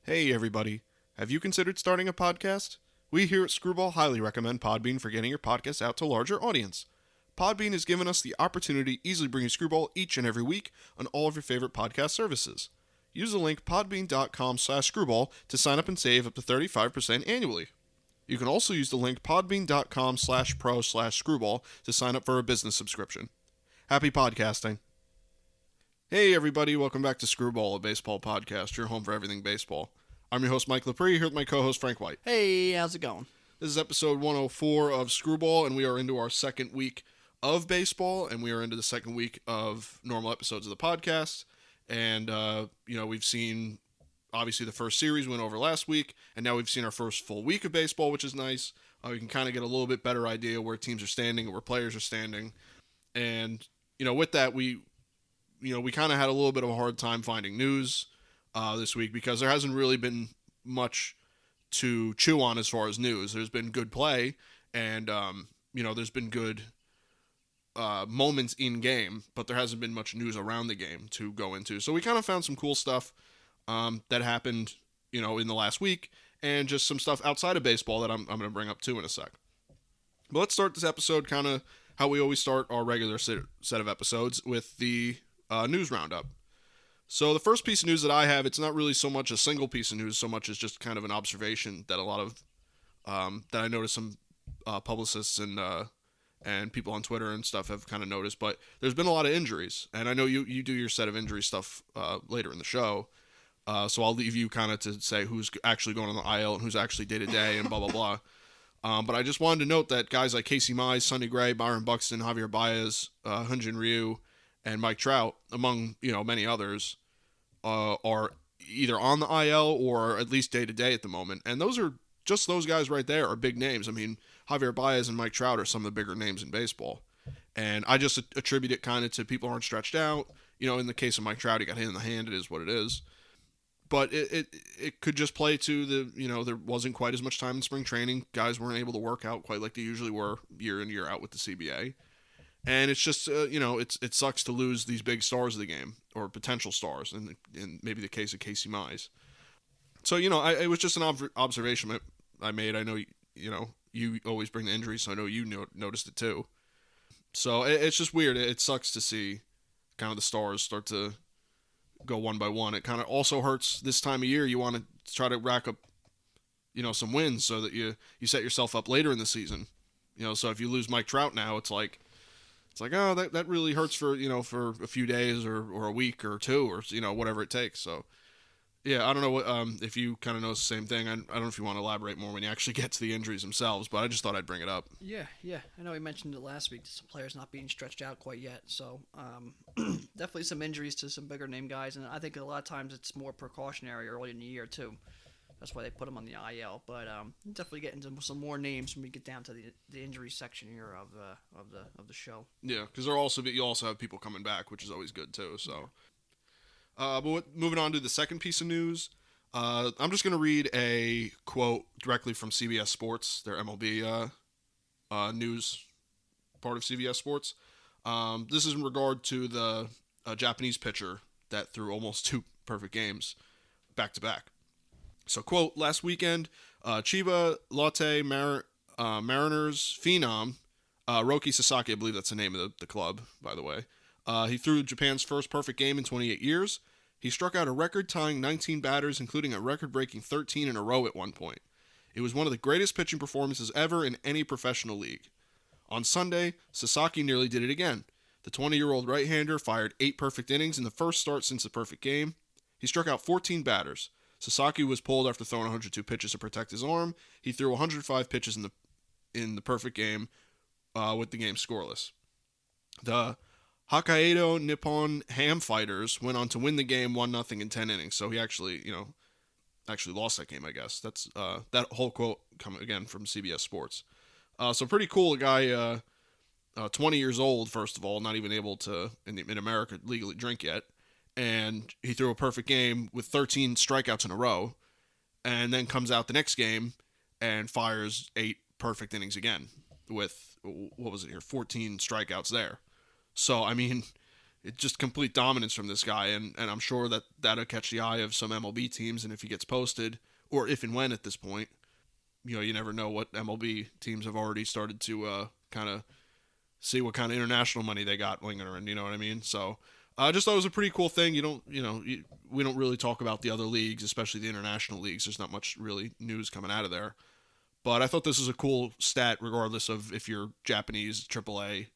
Hey everybody, have you considered starting a podcast? We here at Screwball highly recommend Podbean for getting your podcast out to a larger audience. Podbean has given us the opportunity to easily bring you Screwball each and every week on all of your favorite podcast services. Use the link podbean.com/screwball to sign up and save up to 35% annually. You can also use the link podbean.com/pro/screwball to sign up for a business subscription. Happy podcasting. Hey everybody, welcome back to Screwball, a baseball podcast, your home for everything baseball. I'm your host Mike Lepre, here with my co-host Frank White. Hey, how's it going? This is episode 104 of Screwball, and we are into our second week of baseball, and we are into the second week of normal episodes of the podcast. And, we've seen, obviously, the first series went over last week, and now we've seen our first full week of baseball, which is nice. We can kind of get a little bit better idea where teams are standing and where players are standing. And, with that, we kind of had a little bit of a hard time finding news this week because there hasn't really been much to chew on as far as news. There's been good play, and there's been good moments in game, but there hasn't been much news around the game to go into. So we kind of found some cool stuff that happened, in the last week, and just some stuff outside of baseball that I'm going to bring up too in a sec. But let's start this episode kind of how we always start our regular set of episodes with the news roundup. So the first piece of news that I have, it's not really so much a single piece of news, so much as just kind of an observation that a lot of that I noticed some publicists and people on Twitter and stuff have kind of noticed. But there's been a lot of injuries, and I know you do your set of injury stuff later in the show. So I'll leave you kind of to say who's actually going on the IL and who's actually day to day and blah blah blah. But I just wanted to note that guys like Casey Mize, Sonny Gray, Byron Buxton, Javier Baez, Hyun-Jin Ryu, and Mike Trout, among many others, are either on the IL or at least day to day at the moment. And those guys right there are big names. I mean, Javier Baez and Mike Trout are some of the bigger names in baseball. And I just attribute it kind of to people aren't stretched out. In the case of Mike Trout, he got hit in the hand. It is what it is. But it could just play to there wasn't quite as much time in spring training. Guys weren't able to work out quite like they usually were year in, year out with the CBA. And it's just, it sucks to lose these big stars of the game, or potential stars, in maybe the case of Casey Mize. So, it was just an observation I made. I know, you always bring the injuries, so I know you noticed it too. So it's just weird. It sucks to see kind of the stars start to go one by one. It kind of also hurts this time of year. You want to try to rack up, some wins so that you set yourself up later in the season. So if you lose Mike Trout now, it's like, oh, that really hurts for a few days or a week or two or whatever it takes. So yeah, I don't know what if you kind of know the same thing. I don't know if you want to elaborate more when you actually get to the injuries themselves, but I just thought I'd bring it up. Yeah. I know we mentioned it last week. Some players not being stretched out quite yet, so definitely some injuries to some bigger name guys, and I think a lot of times it's more precautionary early in the year too. That's why they put them on the IL. But definitely get into some more names when we get down to the injury section here of the show. Yeah, because you also have people coming back, which is always good too. So, moving on to the second piece of news, I'm just going to read a quote directly from CBS Sports, their MLB news part of CBS Sports. This is in regard to the Japanese pitcher that threw almost two perfect games back to back. So, quote, last weekend, Chiba Lotte Mariners phenom, Roki Sasaki, I believe that's the name of the club, by the way. He threw Japan's first perfect game in 28 years. He struck out a record-tying 19 batters, including a record-breaking 13 in a row at one point. It was one of the greatest pitching performances ever in any professional league. On Sunday, Sasaki nearly did it again. The 20-year-old right-hander fired 8 perfect innings in the first start since the perfect game. He struck out 14 batters. Sasaki was pulled after throwing 102 pitches to protect his arm. He threw 105 pitches in the perfect game with the game scoreless. The Hokkaido Nippon Ham Fighters went on to win the game 1-0 in 10 innings. So he actually lost that game, I guess. That's that whole quote coming again from CBS Sports. So pretty cool. A guy 20 years old, first of all, not even able to in America legally drink yet. And he threw a perfect game with 13 strikeouts in a row, and then comes out the next game and fires 8 perfect innings again with, 14 strikeouts there. So, I mean, it's just complete dominance from this guy, and I'm sure that that'll catch the eye of some MLB teams, and if he gets posted, or if and when at this point, you never know what MLB teams have already started to kind of see what kind of international money they got lingering. You know what I mean? So I just thought it was a pretty cool thing. We don't really talk about the other leagues, especially the international leagues. There's not much really news coming out of there. But I thought this was a cool stat, regardless of if you're Japanese, AAA,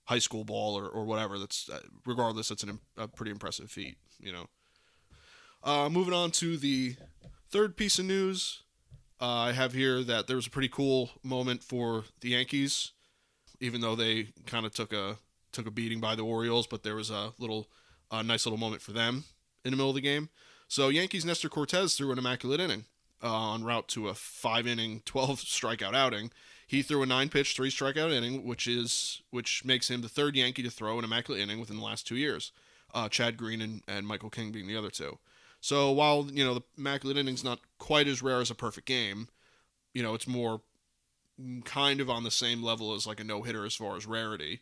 high school ball, or whatever. That's regardless, it's a pretty impressive feat. Moving on to the third piece of news, I have here that there was a pretty cool moment for the Yankees, even though they kind of took a beating by the Orioles, but there was a nice little moment for them in the middle of the game. So Yankees Nestor Cortez threw an immaculate inning en route to a 5-inning, 12-strikeout outing. He threw a 9-pitch, 3-strikeout inning, which makes him the third Yankee to throw an immaculate inning within the last 2 years. Chad Green and Michael King being the other two. So while the immaculate inning's not quite as rare as a perfect game, it's more kind of on the same level as like a no-hitter as far as rarity.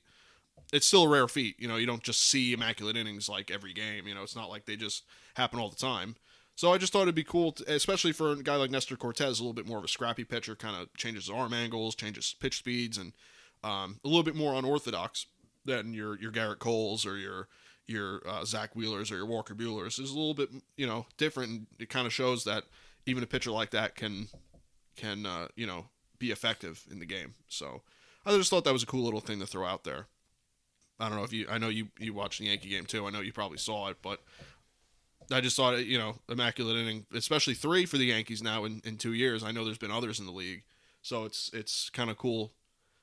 It's still a rare feat. You don't just see immaculate innings like every game. It's not like they just happen all the time. So I just thought it'd be cool, especially for a guy like Nestor Cortez, a little bit more of a scrappy pitcher, kind of changes his arm angles, changes pitch speeds, and a little bit more unorthodox than your Garrett Coles or your Zach Wheelers or your Walker Buehlers. Is a little bit different. And it kind of shows that even a pitcher like that can be effective in the game. So I just thought that was a cool little thing to throw out there. I don't know if I know you watched the Yankee game too. I know you probably saw it, but I just thought, immaculate inning, especially 3 for the Yankees now in 2 years. I know there's been others in the league. So it's kind of cool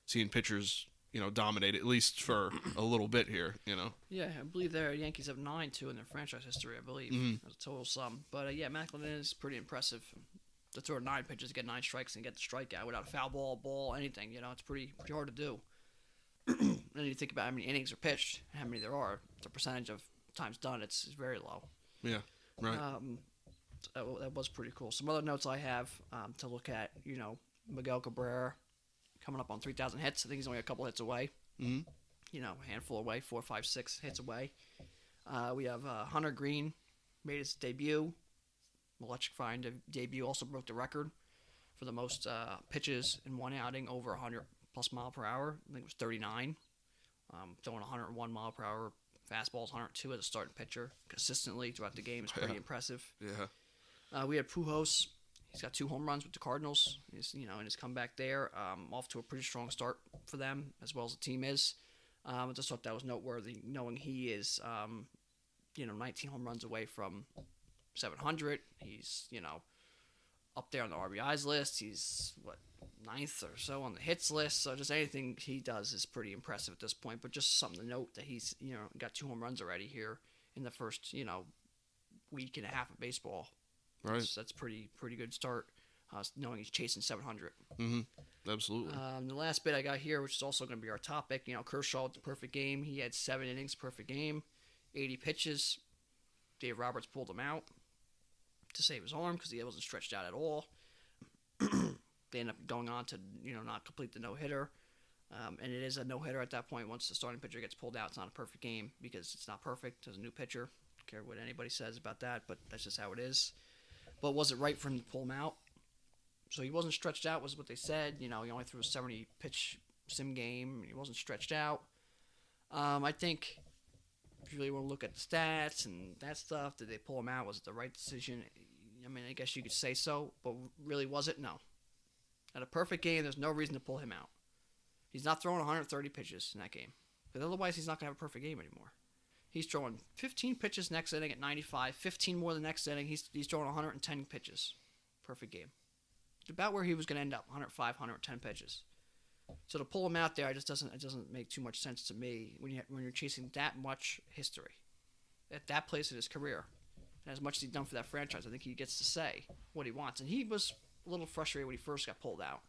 seeing pitchers, dominate at least for a little bit here, Yeah, I believe their Yankees have 9 too in their franchise history. I believe as a total sum. But immaculate inning is pretty impressive. To throw 9 pitches, get 9 strikes, and get the strikeout without a foul ball, anything. It's pretty hard to do. And then you think about how many innings are pitched, how many there are. The percentage of times done, it's very low. Yeah, right. That was pretty cool. Some other notes I have to look at, Miguel Cabrera coming up on 3,000 hits. I think he's only a couple hits away. Mm-hmm. A handful away, 4, 5, 6 hits away. We have Hunter Green made his debut. Electrifying debut, also broke the record for the most pitches in one outing over 100 plus mile per hour. I think it was 39. Throwing 101 mile per hour fastballs, 102 as a starting pitcher consistently throughout the game is pretty impressive. Yeah. We had Pujols. He's got 2 home runs with the Cardinals. He's in his comeback there, off to a pretty strong start for them as well as the team is. I just thought that was noteworthy, knowing he is 19 home runs away from 700. He's up there on the RBIs list. He's 9th or so on the hits list. So just anything he does is pretty impressive at this point. But just something to note that he's got 2 home runs already here in the first week and a half of baseball. Right. That's pretty good start. Knowing he's chasing 700. Mm-hmm. Absolutely. The last bit I got here, which is also going to be our topic. Kershaw with the perfect game. He had 7 innings, perfect game, 80 pitches. Dave Roberts pulled him out to save his arm because he wasn't stretched out at all. They end up going on to not complete the no-hitter. And it is a no-hitter at that point. Once the starting pitcher gets pulled out, it's not a perfect game because it's not perfect as a new pitcher. Don't care what anybody says about that, but that's just how it is. But was it right for him to pull him out? So he wasn't stretched out, was what they said. He only threw a 70-pitch sim game. He wasn't stretched out. I think if you really want to look at the stats and that stuff, did they pull him out? Was it the right decision? I mean, I guess you could say so, but really was it? No. At a perfect game, there's no reason to pull him out. He's not throwing 130 pitches in that game, because otherwise he's not going to have a perfect game anymore. He's throwing 15 pitches next inning at 95, 15 more the next inning. He's throwing 110 pitches. Perfect game. It's about where he was going to end up, 105, 110 pitches. So to pull him out there, it doesn't make too much sense to me when you're chasing that much history at that place in his career. And as much as he's done for that franchise, I think he gets to say what he wants. And he was a little frustrated when he first got pulled out.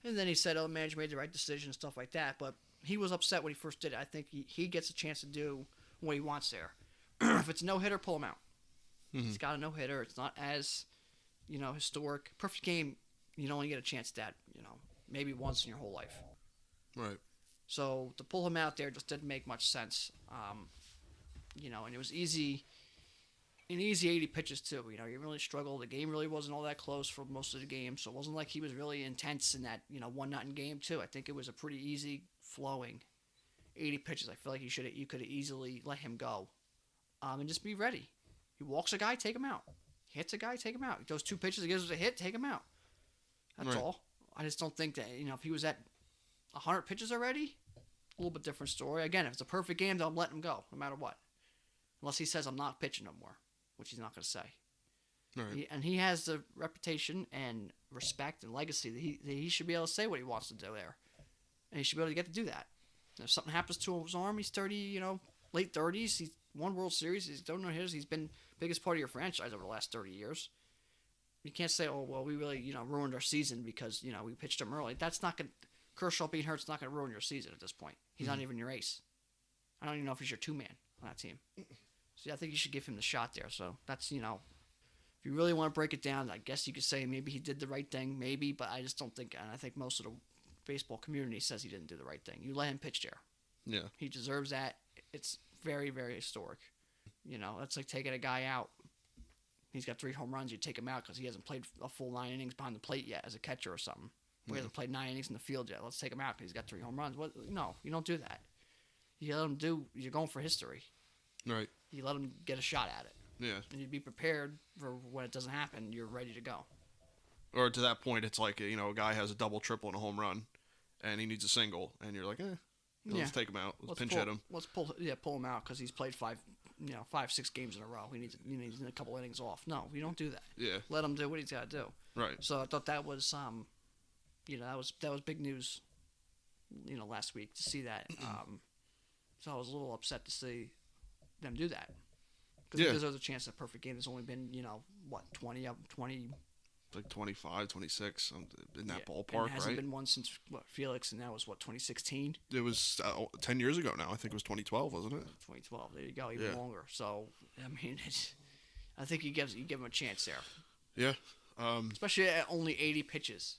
And then he said, the manager made the right decision and stuff like that. But he was upset when he first did it. I think he gets a chance to do what he wants there. If it's a no-hitter, pull him out. Mm-hmm. He's got a no-hitter. It's not as, historic. Perfect game, you only get a chance at that, maybe once in your whole life. Right. So to pull him out there just didn't make much sense. And it was easy. An easy 80 pitches too. He really struggled. The game really wasn't all that close for most of the game, so it wasn't like he was really intense in that 1-0 game too. I think it was a pretty easy flowing 80 pitches. I feel like you could have easily let him go, and just be ready. He walks a guy, take him out. He hits a guy, take him out. He throws 2 pitches, he gives us a hit, take him out. That's all. I just don't think that if he was at 100 pitches already, a little bit different story. Again, if it's a perfect game, then I'm letting him go no matter what, unless he says I'm not pitching no more, which he's not going to say. Right. And he has the reputation and respect and legacy that he should be able to say what he wants to do there. And he should be able to get to do that. And if something happens to his arm, he's 30, late 30s. He's won World Series. He's don't know his. He's been biggest part of your franchise over the last 30 years. You can't say, oh, well, we really, ruined our season because, we pitched him early. That's not going to, Kershaw being hurt's not going to ruin your season at this point. He's not even your ace. I don't even know if he's your 2-man on that team. So I think you should give him the shot there. So that's, if you really want to break it down, I guess you could say maybe he did the right thing, maybe, but I just don't think, and I think most of the baseball community says he didn't do the right thing. You let him pitch there. Yeah. He deserves that. It's very, very historic. That's like taking a guy out. He's got 3 home runs. You take him out because he hasn't played a full 9 innings behind the plate yet as a catcher or something. He hasn't played 9 innings in the field yet. Let's take him out because he's got 3 home runs. What? No, you don't do that. You let him do. You're going for history. Right. You let him get a shot at it. Yeah. And you'd be prepared for when it doesn't happen. You're ready to go. Or to that point, it's like, a guy has a double, triple, and a home run, and he needs a single, and you're like, let's take him out. Let's pinch hit him. Let's pull him out because he's played 5-6 games in a row. He needs a couple innings off. No, we don't do that. Yeah. Let him do what he's got to do. Right. So I thought that was, that was big news, last week to see that. So I was a little upset to see them do that. Because there's a chance that perfect game has only been, 20 like 25, 26, in that ballpark, and it hasn't right? been one since, Felix, and that was, 2016? It was 10 years ago now. I think it was 2012, wasn't it? 2012. There you go, even longer. So, I think you give him a chance there. Yeah. Especially at only 80 pitches.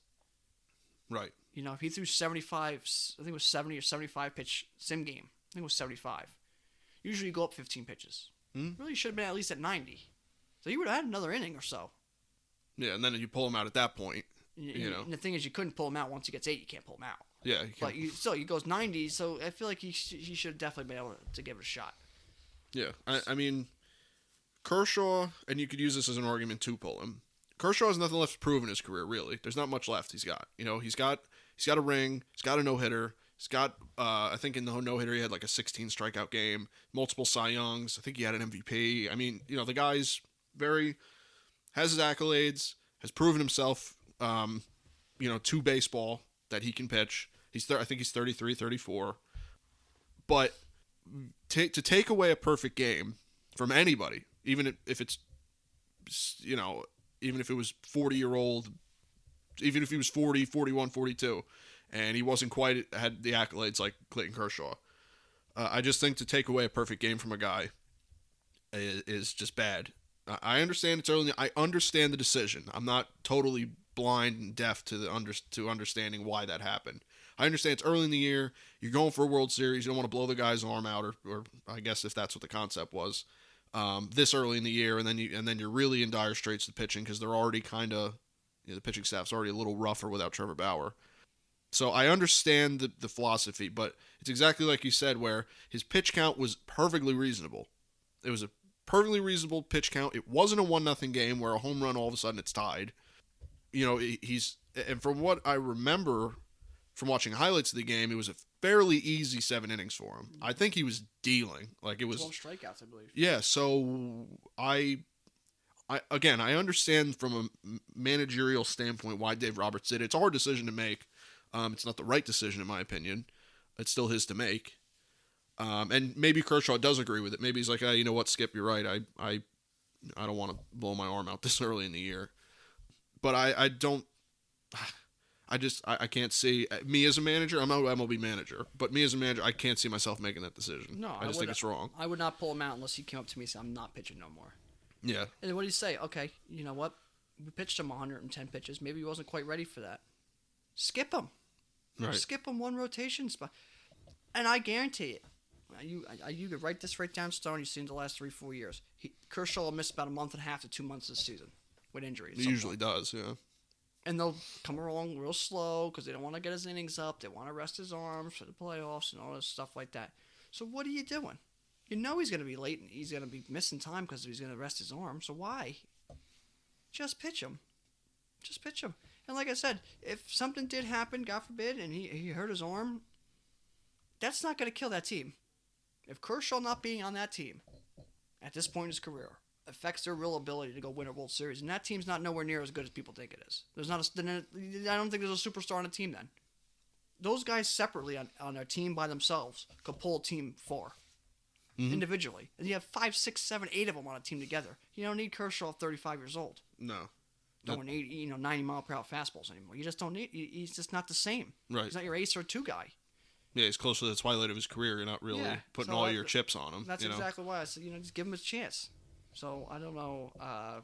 Right. If he threw 75, I think it was 70 or 75 pitch sim game. I think it was 75. Usually you go up 15 pitches. Really should have been at least at 90. So you would have had another inning or so. Yeah, and then you pull him out at that point. And the thing is, you couldn't pull him out once he gets 8. You can't pull him out. Yeah, but he goes 90. So I feel like he should have definitely been able to give it a shot. Yeah, I mean, Kershaw, and you could use this as an argument to pull him. Kershaw has nothing left to prove in his career. Really, there's not much left. He's got a ring. He's got a no-hitter. He's got, I think in the no-hitter he had like a 16 strikeout game, multiple Cy Youngs. I think he had an MVP. I mean, the guy's has his accolades, has proven himself, to baseball that he can pitch. I think he's 33, 34. But to take away a perfect game from anybody, even if it's, even if it was 40-year-old, even if he was 40, 41, 42, and he wasn't quite had the accolades like Clayton Kershaw. I just think to take away a perfect game from a guy is just bad. I understand it's early. I understand the decision. I'm not totally blind and deaf to understanding why that happened. I understand it's early in the year. You're going for a World Series. You don't want to blow the guy's arm out, or I guess if that's what the concept was, this early in the year, and then you're really in dire straits to pitching because they're already kind of the pitching staff's already a little rougher without Trevor Bauer. So I understand the philosophy, but it's exactly like you said, where his pitch count was perfectly reasonable. It was a perfectly reasonable pitch count. It wasn't a 1-0 game where a home run all of a sudden it's tied. And from what I remember from watching highlights of the game, it was a fairly easy 7 innings for him. I think he was dealing. Like it was 12 strikeouts, I believe. Yeah, so I understand from a managerial standpoint why Dave Roberts did it. It's a hard decision to make. It's not the right decision in my opinion. It's still his to make. And maybe Kershaw does agree with it. Maybe he's like, you know what, Skip, you're right. I don't want to blow my arm out this early in the year. But I can't see me as a manager. I'm an MLB manager, but me as a manager, I can't see myself making that decision. No, I just think it's wrong. I would not pull him out unless he came up to me and said, I'm not pitching no more. Yeah. And what do you say? Okay, you know what? We pitched him 110 pitches. Maybe he wasn't quite ready for that. Skip him. Right. Skip him one rotation spot. And I guarantee it. You could write this right down stone. You've seen the last 3-4 years. Kershaw will miss about a month and a half to 2 months this season with injuries. He usually does, yeah. And they'll come along real slow because they don't want to get his innings up. They want to rest his arms for the playoffs and all this stuff like that. So what are you doing? You know he's going to be late and he's going to be missing time because he's going to rest his arm. So why? Just pitch him. Just pitch him. And like I said, if something did happen, God forbid, and he hurt his arm, that's not going to kill that team. If Kershaw not being on that team at this point in his career affects their real ability to go win a World Series, and that team's not nowhere near as good as people think it is. I don't think there's a superstar on the team then. Those guys separately on their team by themselves could pull a team far. Individually. And you have 5, 6, 7, 8 of them on a team together. You don't need Kershaw at 35 years old. No. Don't need 90-mile-per-hour fastballs anymore. You just don't need. He's just not the same. Right. He's not your ace or 2 guy. Yeah, he's close to the twilight of his career. You're not really putting all your chips on him. That's exactly why I said, just give him a chance. So, I don't know. It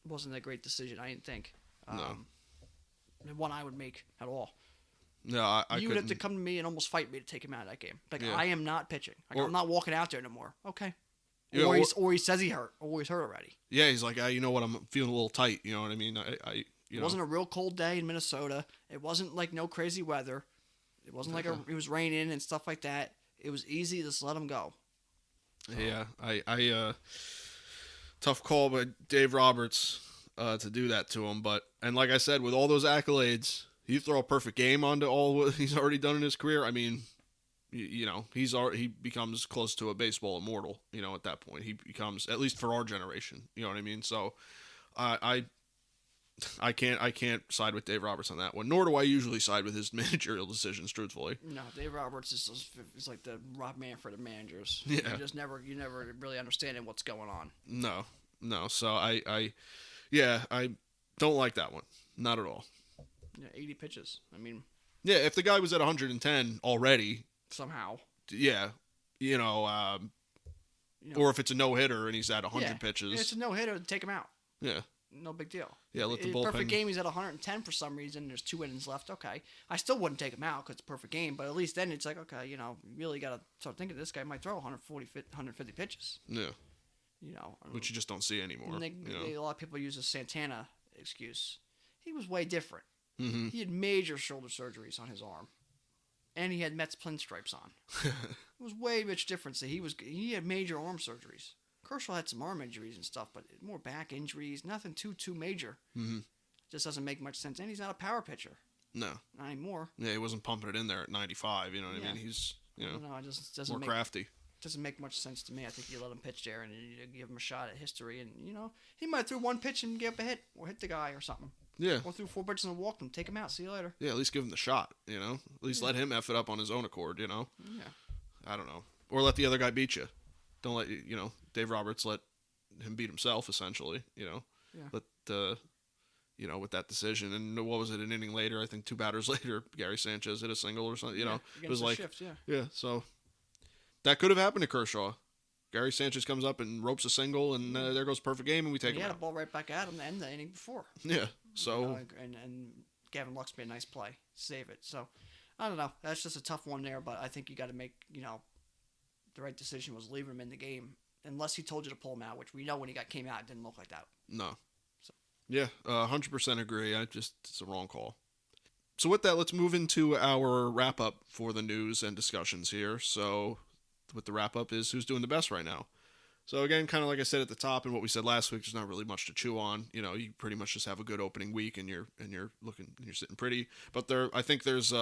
wasn't a great decision, I didn't think. No. One I would make at all. No, I You would have to come to me and almost fight me to take him out of that game. I am not pitching. I'm not walking out there no more. Okay. Yeah, or he says he hurt. Or he's hurt already. Yeah, he's like, you know what, I'm feeling a little tight. You know what I mean? It wasn't a real cold day in Minnesota. It wasn't like no crazy weather. It wasn't like it was raining and stuff like that. It was easy. Just let him go. So. Yeah, tough call by Dave Roberts to do that to him. And like I said, with all those accolades, you throw a perfect game onto all what he's already done in his career. I mean, he becomes close to a baseball immortal. At that point, he becomes, at least for our generation. You know what I mean? So, I can't side with Dave Roberts on that one. Nor do I usually side with his managerial decisions. Truthfully, no. Dave Roberts is like the Rob Manfred of managers. Yeah, you never really understand what's going on. No. So I don't like that one. Not at all. Yeah, 80 pitches. I mean, yeah. If the guy was at 110 already, somehow, yeah, or if it's a no hitter and he's at 100 pitches, it's a no hitter. Take him out. Yeah. No big deal. Yeah, let the bullpen. Perfect game, he's at 110 for some reason. There's 2 innings left. Okay. I still wouldn't take him out because it's a perfect game, but at least then it's like, okay, you really got to start thinking this guy might throw 150 pitches. Yeah. Which you just don't see anymore. A lot of people use the Santana excuse. He was way different. Mm-hmm. He had major shoulder surgeries on his arm, and he had Mets pinstripes on. It was way much difference. He had major arm surgeries. Kershaw had some arm injuries and stuff, but more back injuries. Nothing too major. Mm-hmm. Just doesn't make much sense. And he's not a power pitcher. No. Not anymore. Yeah, he wasn't pumping it in there at 95. You know what I mean? He's it just doesn't more crafty. Doesn't make much sense to me. I think you let him pitch there and you give him a shot at history. And he might have threw one pitch and get up a hit or hit the guy or something. Yeah. Or threw 4 pitches and walked him. Take him out. See you later. Yeah, at least give him the shot. At least let him F it up on his own accord. Yeah. I don't know. Or let the other guy beat you. Don't let Dave Roberts let him beat himself, essentially. Yeah. But with that decision, and what was it? An inning later, I think 2 batters later, Gary Sanchez hit a single or something. It was like shift, So that could have happened to Kershaw. Gary Sanchez comes up and ropes a single, and there goes a perfect game, and we take him out. He had a ball right back at him to end the inning before. Yeah. So and Gavin Lux made a nice play, save it. So I don't know. That's just a tough one there, but I think you got to make the right decision was leaving him in the game. Unless he told you to pull him out, which we know when he came out, it didn't look like that. No. So. Yeah, 100% agree. It's a wrong call. So with that, let's move into our wrap-up for the news and discussions here. So with the wrap-up is who's doing the best right now. So again, kind of like I said at the top and what we said last week, there's not really much to chew on. You pretty much just have a good opening week and you're sitting pretty. But I think there's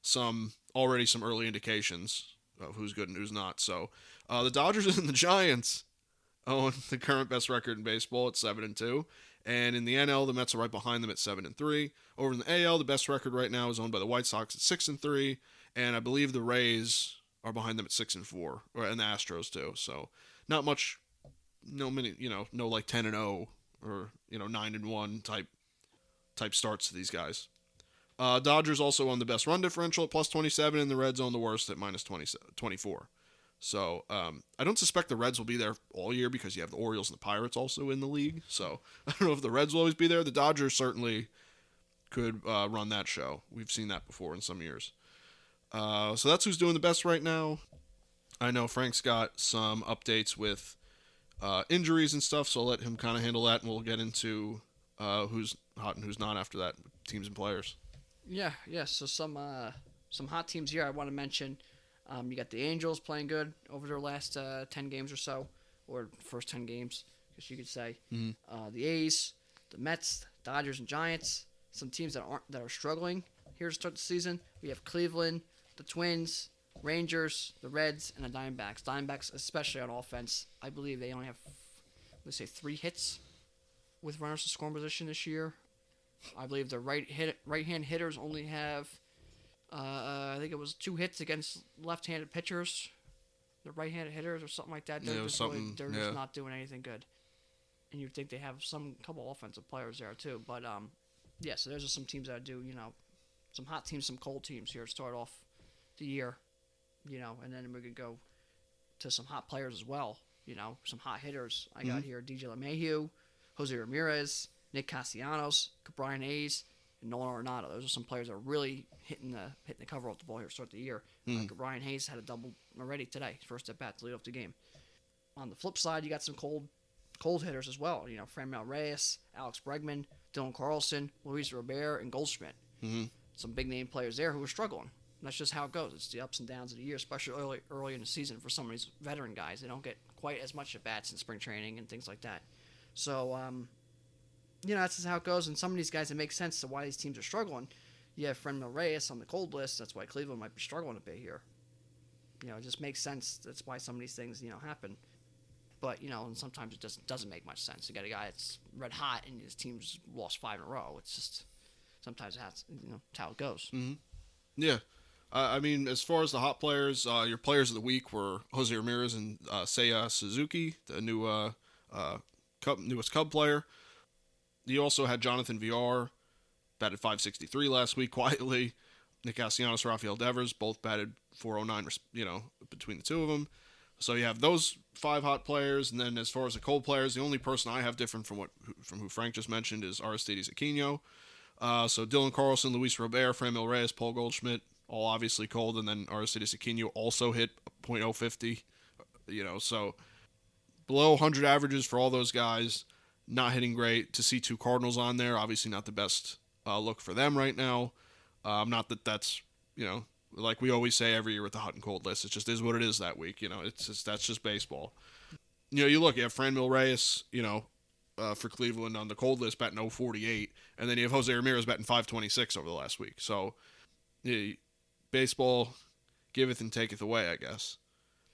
some early indications of who's good and who's not. So the Dodgers and the Giants own the current best record in baseball at 7-2, and in the NL, the Mets are right behind them at 7-3. Over in the AL, the best record right now is owned by the White Sox at 6-3, and I believe the Rays are behind them at 6-4, and the Astros too. So not much, no like 10-0 or 9-1 type starts to these guys. Dodgers also own the best run differential at +27, and the Reds own the worst at -24. So I don't suspect the Reds will be there all year because you have the Orioles and the Pirates also in the league. So I don't know if the Reds will always be there. The Dodgers certainly could run that show. We've seen that before in some years. So that's who's doing the best right now. I know Frank's got some updates with injuries and stuff, so I'll let him kind of handle that, and we'll get into who's hot and who's not after that, teams and players. Yeah. So some hot teams here I want to mention. You got the Angels playing good over their last 10 games or so, or first 10 games, I guess you could say. The A's, the Mets, Dodgers, and Giants. Some teams that are struggling here to start the season. We have Cleveland, the Twins, Rangers, the Reds, and the Diamondbacks. Diamondbacks, especially on offense, I believe they only have, let's say, 3 hits with runners in scoring position this year. I believe the right-hand hitters only have, I think it was 2 hits against left-handed pitchers. The right-handed hitters or something like that. They're just not doing anything good. And you'd think they have some couple offensive players there too. But yeah, so there's just some teams that do, some hot teams, some cold teams here to start off the year, and then we could go to some hot players as well. Some hot hitters. I got here DJ LeMahieu, Jose Ramirez, Nick Castellanos, Brian Hayes, and Nolan Arenado. Those are some players that are really hitting the cover off the ball here to start the year. Brian Hayes had a double already today, first at bat to lead off the game. On the flip side, you got some cold hitters as well. Franmil Reyes, Alex Bregman, Dylan Carlson, Luis Robert, and Goldschmidt. Some big name players there who are struggling. That's just how it goes. It's the ups and downs of the year, especially early in the season for some of these veteran guys. They don't get quite as much at bats in spring training and things like that. So, that's just how it goes. And some of these guys, it makes sense to why these teams are struggling. You have Franmil Reyes on the cold list. That's why Cleveland might be struggling a bit here. It just makes sense. That's why some of these things, happen. But, and sometimes it just doesn't make much sense. You got a guy that's red hot and his team's lost 5 in a row. It's just sometimes that's how it goes. Yeah. I mean, as far as the hot players, your players of the week were Jose Ramirez and Seiya Suzuki, the newest Cub player. You also had Jonathan Villar, batted .563 last week quietly. Nick Castellanos, Rafael Devers, both batted .409, between the two of them. So you have those 5 hot players, and then as far as the cold players, the only person I have different from who Frank just mentioned is Aristides Aquino. So Dylan Carlson, Luis Robert, Franmil Reyes, Paul Goldschmidt, all obviously cold, and then Aristides Aquino also hit .050. So below 100 averages for all those guys, not hitting great. To see 2 Cardinals on there, obviously not the best look for them right now. Not that that's, like we always say every year with the hot and cold list, it just is what it is that week. That's just baseball. You look, you have Franmil Reyes, for Cleveland on the cold list batting .048, and then you have Jose Ramirez batting .526 over the last week. So, baseball giveth and taketh away, I guess.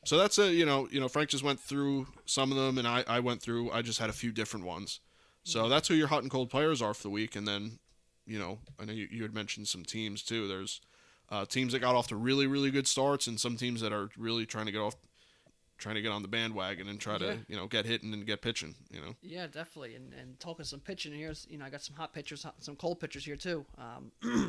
So that's Frank just went through some of them, and I just had a few different ones. So that's who your hot and cold players are for the week, and then, I know you had mentioned some teams too. There's teams that got off to really, really good starts, and some teams that are really trying to get on the bandwagon and try to get hitting and get pitching. Yeah, definitely. And talking some pitching here, I got some hot pitchers, some cold pitchers here too.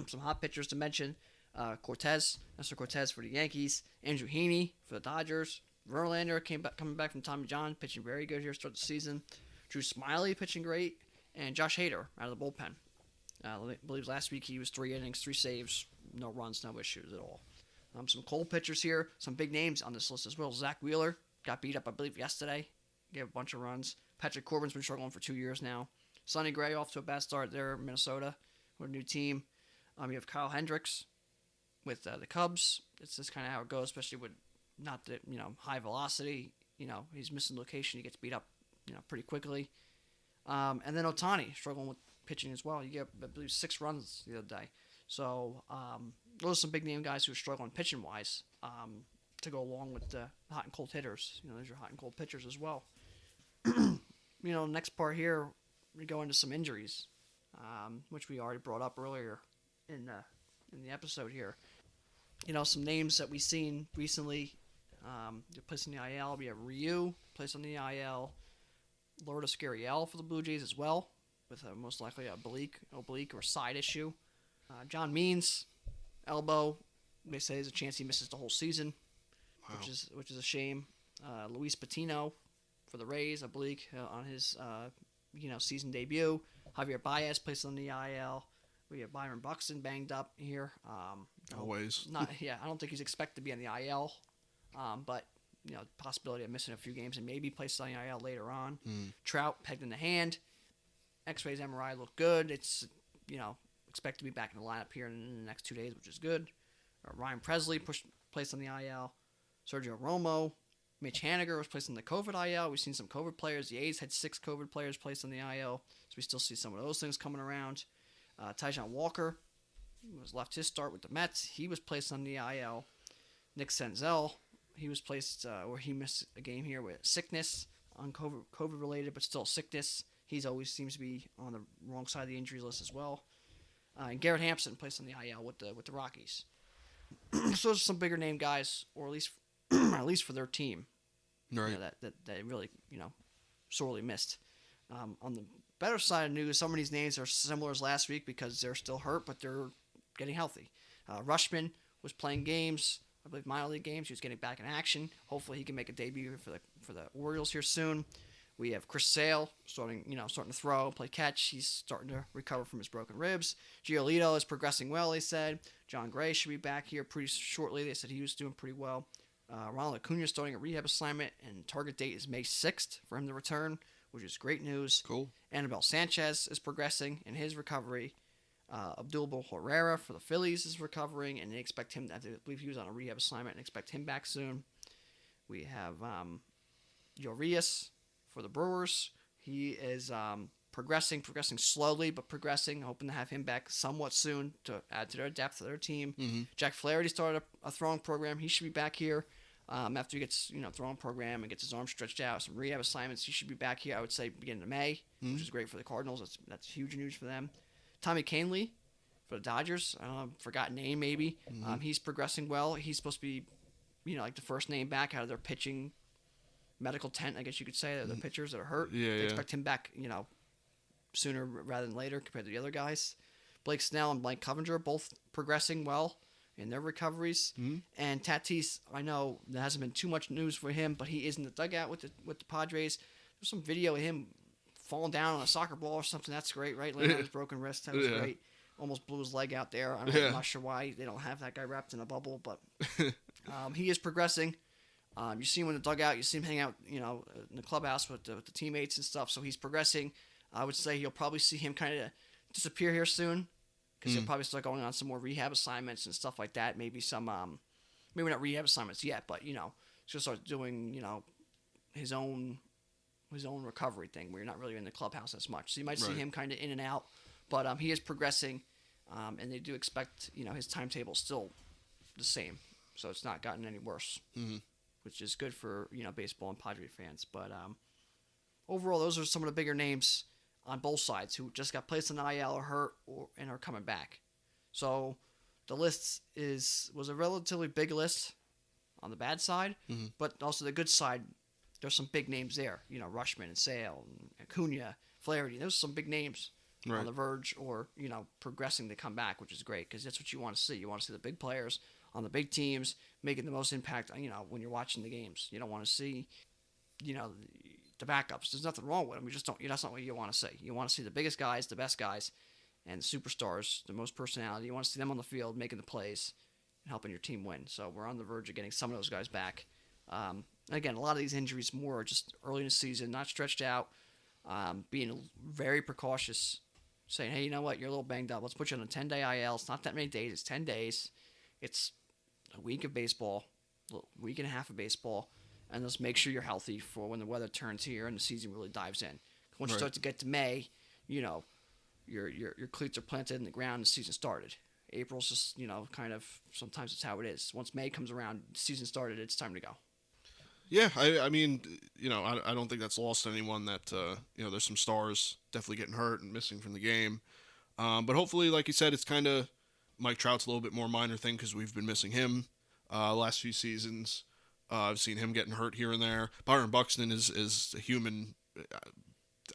Some hot pitchers to mention: Nestor Cortez for the Yankees, Andrew Heaney for the Dodgers, Verlander coming back from Tommy John, pitching very good here to start the season. Drew Smyly pitching great, and Josh Hader out of the bullpen. I believe last week he was 3 innings, 3 saves, no runs, no issues at all. Some cold pitchers here, some big names on this list as well. Zach Wheeler got beat up, I believe, yesterday. Gave a bunch of runs. Patrick Corbin's been struggling for 2 years now. Sonny Gray off to a bad start there in Minnesota with a new team. You have Kyle Hendricks with the Cubs. It's just kind of how it goes, especially with not the high velocity. He's missing location. He gets beat up pretty quickly. And then Ohtani struggling with pitching as well. You get, I believe, 6 runs the other day. So those are some big name guys who are struggling pitching wise to go along with the hot and cold hitters. Those are hot and cold pitchers as well. Next part here, we go into some injuries, which we already brought up earlier in the episode here. Some names that we've seen recently. They're placed on the IL. We have Ryu placed on the IL. Lourdes Gurriel for the Blue Jays as well, with most likely a oblique or side issue. John Means, elbow. They say there's a chance he misses the whole season, wow, which is a shame. Luis Patino for the Rays, oblique on his season debut. Javier Baez placed on the IL. We have Byron Buxton banged up here. Always. I don't think he's expected to be on the IL, but possibility of missing a few games and maybe placed on the IL later on. Mm. Trout pegged in the hand. X-rays, MRI look good. It's expect to be back in the lineup here in the next 2 days, which is good. Ryan Presley placed on the IL. Sergio Romo, Mitch Haniger was placed on the COVID IL. We've seen some COVID players. The A's had 6 COVID players placed on the IL, so we still see some of those things coming around. Taijuan Walker was left his start with the Mets. He was placed on the IL. Nick Senzel, he was placed, or he missed a game here with sickness, on COVID related, but still sickness. He's always seems to be on the wrong side of the injury list as well. And Garrett Hampson placed on the IL with the Rockies. So those are some bigger name guys, or at least for their team, Right. that really sorely missed. On the better side of news, some of these names are similar as last week because they're still hurt, but they're getting healthy. Rushman was playing games, I believe minor league games. He was getting back in action. Hopefully, he can make a debut for the Orioles here soon. We have Chris Sale starting to throw, play catch. He's starting to recover from his broken ribs. Giolito is progressing well, they said. John Gray should be back here pretty shortly. They said he was doing pretty well. Ronald Acuna is starting a rehab assignment, and target date is May 6th for him to return, which is great news. Cool. Anibal Sanchez is progressing in his recovery. Abdul Herrera for the Phillies is recovering, and they expect him, I believe he was on a rehab assignment, and expect him back soon. We have Urias for the Brewers. He is progressing slowly, but progressing. Hoping to have him back somewhat soon to add to their depth of their team. Mm-hmm. Jack Flaherty started a throwing program. He should be back here after he gets throwing program and gets his arm stretched out. Some rehab assignments. He should be back here, I would say, beginning of May, which is great for the Cardinals. That's huge news for them. Tommy Kahnle for the Dodgers. I don't know, forgotten name maybe. Mm-hmm. He's progressing well. He's supposed to be, like the first name back out of their pitching medical tent, I guess you could say. They're the pitchers that are hurt. Yeah, They expect him back, sooner rather than later compared to the other guys. Blake Snell and Blake Covender both progressing well in their recoveries. Mm-hmm. And Tatis, I know there hasn't been too much news for him, but he is in the dugout with the Padres. There's some video of him falling down on a soccer ball or something. That's great, right? Laying on his broken wrist. That was great. Almost blew his leg out there. I'm not sure why they don't have that guy wrapped in a bubble, but he is progressing. You see him in the dugout. You see him hang out, in the clubhouse with the teammates and stuff. So he's progressing. I would say you'll probably see him kind of disappear here soon because he'll probably start going on some more rehab assignments and stuff like that. Maybe some, maybe not rehab assignments yet, but he's gonna start doing, his own recovery thing where you're not really in the clubhouse as much. So you might see him kind of in and out, but he is progressing, and they do expect his timetable still the same, so it's not gotten any worse. Mm-hmm. Which is good for baseball and Padre fans. But overall, those are some of the bigger names on both sides who just got placed on the IL or hurt and are coming back. So the list was a relatively big list on the bad side, but also the good side. There's some big names there. Rushman and Sale and Acuna, Flaherty. Those are some big names on the verge or progressing to come back, which is great because that's what you want to see. You want to see the big players on the big teams making the most impact, when you're watching the games. You don't want to see, the backups. There's nothing wrong with them. You just don't. That's not what you want to see. You want to see the biggest guys, the best guys, and the superstars, the most personality. You want to see them on the field making the plays and helping your team win. So we're on the verge of getting some of those guys back. Again, a lot of these injuries more just early in the season, not stretched out, being very precautious, saying, hey, you know what, you're a little banged up. Let's put you on a 10-day IL. It's not that many days. It's 10 days. It's a week of baseball, a week and a half of baseball, and let's make sure you're healthy for when the weather turns here and the season really dives in. Once you start to get to May, your cleats are planted in the ground and the season started. April's just, kind of, sometimes it's how it is. Once May comes around, the season started, it's time to go. Yeah, I mean, I don't think that's lost to anyone that, there's some stars definitely getting hurt and missing from the game. But hopefully, like you said, it's kind of Mike Trout's a little bit more minor thing because we've been missing him last few seasons. I've seen him getting hurt here and there. Byron Buxton is a human.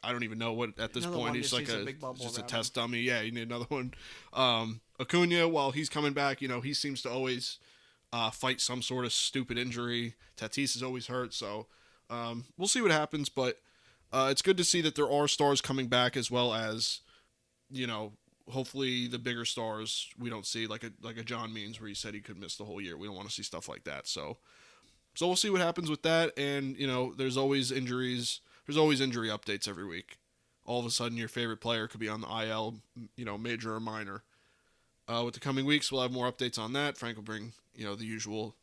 I don't even know what at this point. He's like just a test dummy. Yeah, you need another one. Acuna, while he's coming back, he seems to always fight some sort of stupid injury. Tatis is always hurt, so we'll see what happens. But it's good to see that there are stars coming back, as well as hopefully the bigger stars we don't see, like a John Means where he said he could miss the whole year. We don't want to see stuff like that. So So we'll see what happens with that. And, there's always injuries. There's always injury updates every week. All of a sudden, your favorite player could be on the IL, major or minor. With the coming weeks, we'll have more updates on that. Frank will bring, the usual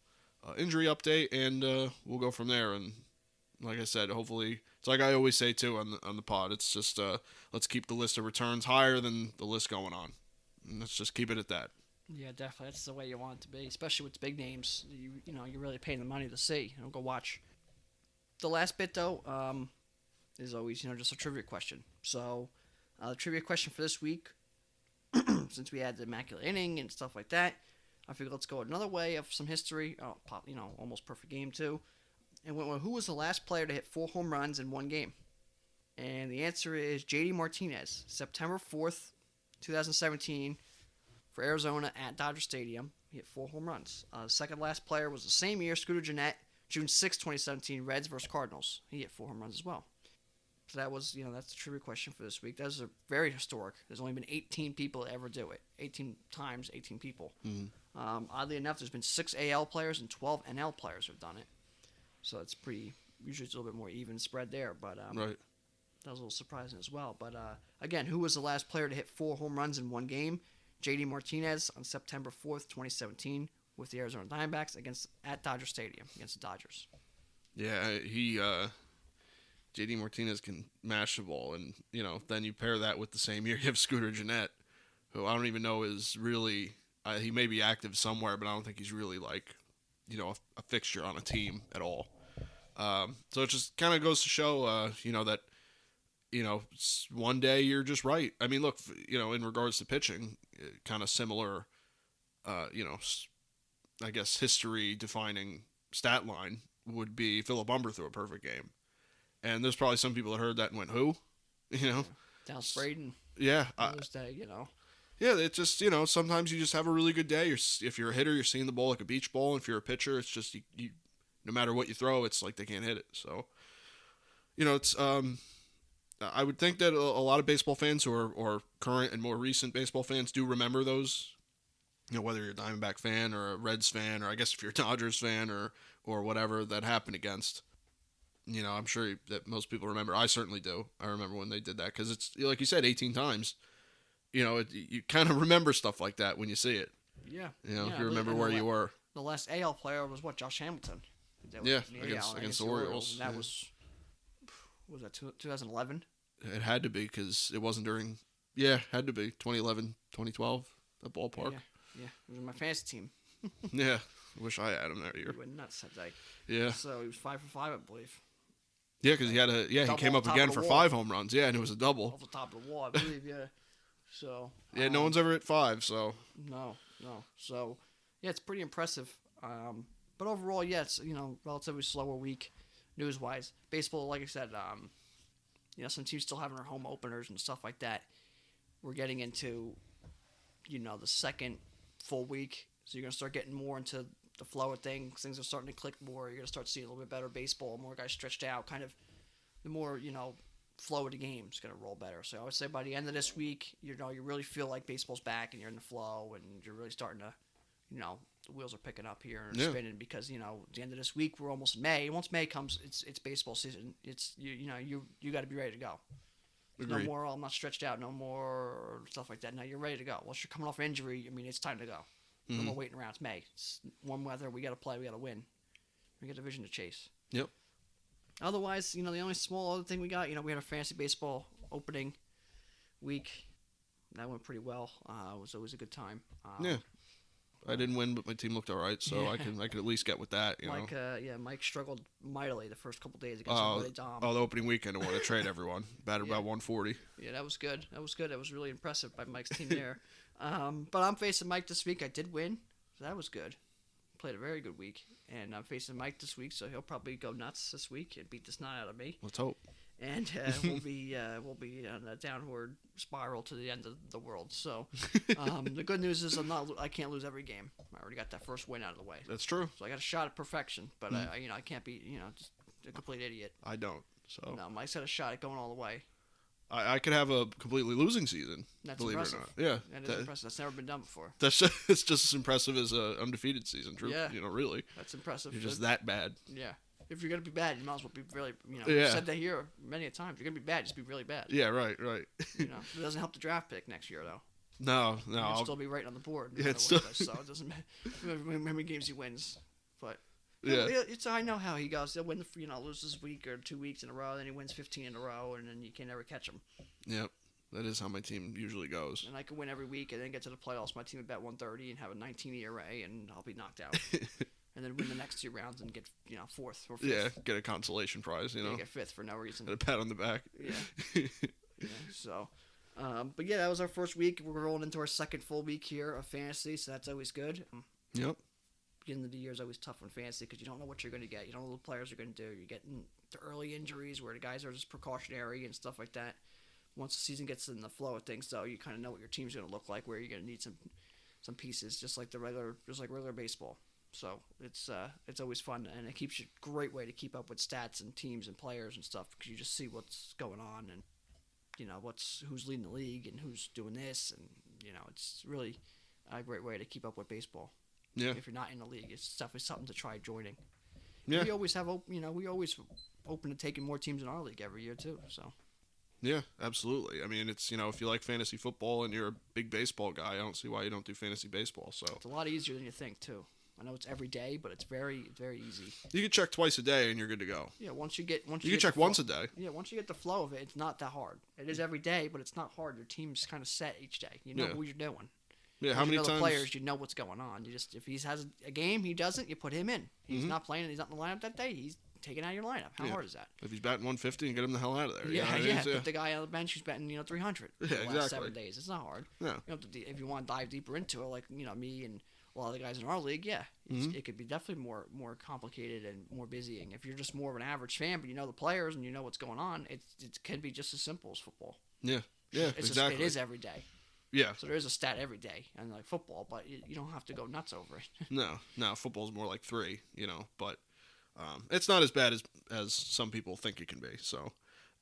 injury update, and we'll go from there. And like I said, hopefully, it's like I always say too on the pod. It's just let's keep the list of returns higher than the list going on. And let's just keep it at that. Yeah, definitely. That's the way you want it to be, especially with big names. You're really paying the money to see. Go watch. The last bit though is always just a trivia question. So the trivia question for this week, since we had the immaculate inning and stuff like that, I figured let's go another way of some history. Almost perfect game too. And who was the last player to hit 4 home runs in one game? And the answer is J.D. Martinez, September 4th, 2017, for Arizona at Dodger Stadium. He hit 4 home runs. Second last player was the same year, Scooter Gennett, June 6, 2017, Reds versus Cardinals. He hit 4 home runs as well. So that was, that's the trivia question for this week. That was a very historic. There's only been 18 people that ever do it. 18 times, 18 people. Mm-hmm. Oddly enough, there's been 6 AL players and 12 NL players who have done it. So it's usually it's a little bit more even spread there. But right. That was a little surprising as well. But again, who was the last player to hit 4 home runs in one game? J.D. Martinez on September 4th, 2017, with the Arizona Diamondbacks at Dodger Stadium against the Dodgers. Yeah, J.D. Martinez can mash the ball, and then you pair that with the same year you have Scooter Gennett, who I don't even know is really he may be active somewhere, but I don't think he's really like a fixture on a team at all. So it just kind of goes to show that one day you're just right. I mean, look, in regards to pitching, kind of similar, I guess history defining stat line would be Philip Humber threw a perfect game. And there's probably some people that heard that and went, who? Dallas Braden. Yeah. Yeah, it's just, sometimes you just have a really good day. If you're a hitter, you're seeing the ball like a beach ball. If you're a pitcher, it's just, you no matter what you throw, it's like they can't hit it. So, it's, I would think that a lot of baseball fans or current and more recent baseball fans do remember those, whether you're a Diamondback fan or a Reds fan, or I guess if you're a Dodgers fan or whatever that happened against. I'm sure that most people remember. I certainly do. I remember when they did that because it's, like you said, 18 times. You kind of remember stuff like that when you see it. Yeah. You remember where you were. The last AL player was Josh Hamilton. Against the Orioles. And that was that 2011? It had to be because it wasn't during. Yeah, had to be 2011, 2012, the ballpark. Yeah. It was my fantasy team. Yeah, I wish I had him that year. He went nuts that day. Yeah. So he was 5 for 5, I believe. Yeah, because he came up again for 5 home runs. Yeah, and it was a double. Off the top of the wall, I believe. Yeah. So. Yeah, no one's ever hit 5. So. No. So, yeah, it's pretty impressive. But overall, yeah, it's relatively slower week, news-wise. Baseball, like I said, some teams still having their home openers and stuff like that. We're getting into, the second full week, so you're gonna start getting more into the flow of things. Things are starting to click more. You're going to start seeing a little bit better baseball, more guys stretched out, kind of the more, flow of the game is going to roll better. So I would say by the end of this week, you really feel like baseball's back and you're in the flow and you're really starting to, the wheels are picking up here and spinning because, at the end of this week, we're almost May. Once May comes, it's baseball season. It's, you got to be ready to go. No more, I'm not stretched out, no more stuff like that. No, you're ready to go. Once you're coming off injury, it's time to go. No more waiting around. It's May. It's warm weather. We got to play. We got to win. We got a division to chase. Yep. Otherwise, the only small other thing we got, we had a fantasy baseball opening week. That went pretty well. It was always a good time. Yeah. I didn't win, but my team looked all right, so yeah. I can at least get with that. Mike struggled mightily the first couple days against Willie Dom. The opening weekend I wanted to trade everyone. Batted about 140. Yeah, that was good. That was really impressive by Mike's team there. But I'm facing Mike this week. I did win, so that was good. Played a very good week, and I'm facing Mike this week, so he'll probably go nuts this week and beat the snot out of me. Let's hope. And we'll be on a downward spiral to the end of the world. So the good news is I can't lose every game. I already got that first win out of the way. That's true. So I got a shot at perfection, but I can't be just a complete idiot. I don't. So no, Mike's got a shot at going all the way. I could have a completely losing season. That's believe impressive. it or not. Yeah, That is impressive. That's never been done before. it's just as impressive as a undefeated season. True. Yeah. Really. That's impressive. You're just that bad. Yeah. If you're gonna be bad, you might as well be really. Yeah. I've said that here many a time. If you're gonna be bad, just be really bad. Yeah. Right. It doesn't help the draft pick next year though. No. You'll still be right on the board. Yeah. It's still. So it doesn't matter how many games he wins, but. Yeah. I know how he goes. He'll win, loses a week or 2 weeks in a row, then he wins 15 in a row, and then you can never catch him. Yep. That is how my team usually goes. And I could win every week and then get to the playoffs. My team would bet 130 and have a 19 ERA, and I'll be knocked out. And then win the next 2 rounds and get, fourth or fifth. Yeah, get a consolation prize, Get fifth for no reason. And a pat on the back. Yeah. So, but yeah, that was our first week. We're rolling into our second full week here of fantasy, so that's always good. Yep. Beginning of the year is always tough on fantasy because you don't know what you're going to get. You don't know what the players are going to do. You're getting the early injuries where the guys are just precautionary and stuff like that. Once the season gets in the flow of things, though, you kind of know what your team's going to look like, where you're going to need some pieces, just like regular baseball. So it's always fun, and it keeps you great way to keep up with stats and teams and players and stuff because you just see what's going on and who's leading the league and who's doing this, and it's really a great way to keep up with baseball. Yeah. If you're not in the league, it's definitely something to try joining. Yeah. We always open to taking more teams in our league every year too. So. Yeah, absolutely. I mean, it's if you like fantasy football and you're a big baseball guy, I don't see why you don't do fantasy baseball. So it's a lot easier than you think too. I know it's every day, but it's very easy. You can check twice a day and you're good to go. Yeah, once you can check once a day. Yeah, once you get the flow of it, it's not that hard. It is every day, but it's not hard. Your team's kind of set each day. You know who you're doing. Yeah, how many times? The players, you know what's going on. You just if he has a game, he doesn't. You put him in. He's not playing. He's not in the lineup that day. He's taken out of your lineup. How hard is that? If he's batting 150, and get him the hell out of there. Yeah. Put the guy on the bench who's batting 300 for the last 7 days. It's not hard. No. If you want to dive deeper into it, like me and a lot of the guys in our league, it could be definitely more complicated and more busying. If you're just more of an average fan, but you know the players and you know what's going on, it can be just as simple as football. Yeah. Yeah. Exactly. It is every day. Yeah. So there is a stat every day, and like football, but you don't have to go nuts over it. No, football's more like 3, but it's not as bad as some people think it can be. So,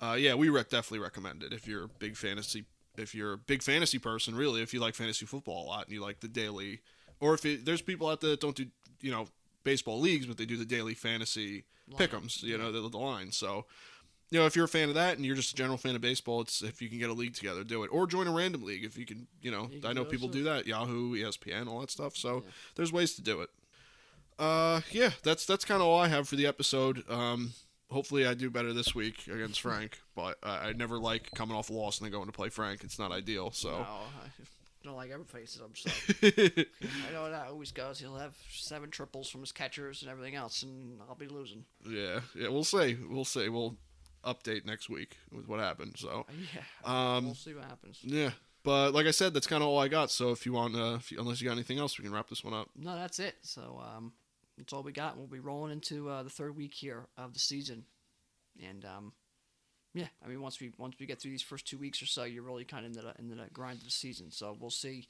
we definitely recommend it if you're a big fantasy person, really, if you like fantasy football a lot and you like the daily, or there's people out there that don't do, baseball leagues, but they do the daily fantasy pick'ems, the line. So, if you're a fan of that and you're just a general fan of baseball, it's if you can get a league together, do it. Or join a random league if you can, I know people do that, Yahoo, ESPN, all that stuff. So there's ways to do it. That's kind of all I have for the episode. Hopefully I do better this week against Frank, but I never like coming off a loss and then going to play Frank. It's not ideal, so. No, I don't like ever facing him, so. I know that always goes. He'll have 7 triples from his catchers and everything else, and I'll be losing. Yeah, we'll see. We'll update next week with what happened. So we'll see what happens. Yeah, but like I said, that's kind of all I got. So if you want, unless you got anything else, we can wrap this one up. No, that's it. So that's all we got. We'll be rolling into the third week here of the season, and once we get through these first 2 weeks or so, you're really kind of into the grind of the season. So we'll see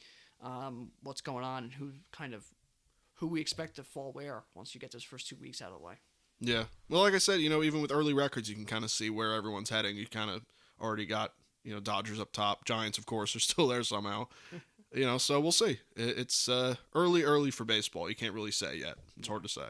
what's going on and who we expect to fall where once you get those first 2 weeks out of the way. Yeah. Well, like I said, even with early records, you can kind of see where everyone's heading. You kind of already got, Dodgers up top. Giants, of course, are still there somehow. So we'll see. It's early for baseball. You can't really say yet. It's hard to say.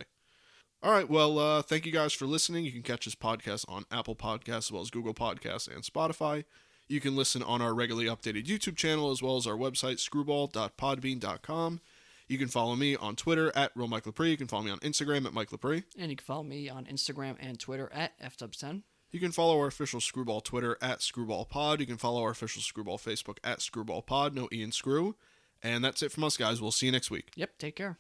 All right. Well, thank you guys for listening. You can catch this podcast on Apple Podcasts as well as Google Podcasts and Spotify. You can listen on our regularly updated YouTube channel as well as our website, screwball.podbean.com. You can follow me on Twitter at RealMikeLepre. You can follow me on Instagram at Mike Lepre. And you can follow me on Instagram and Twitter at FDubs10. You can follow our official Screwball Twitter at ScrewballPod. You can follow our official Screwball Facebook at ScrewballPod. No E in Screw. And that's it from us, guys. We'll see you next week. Yep, take care.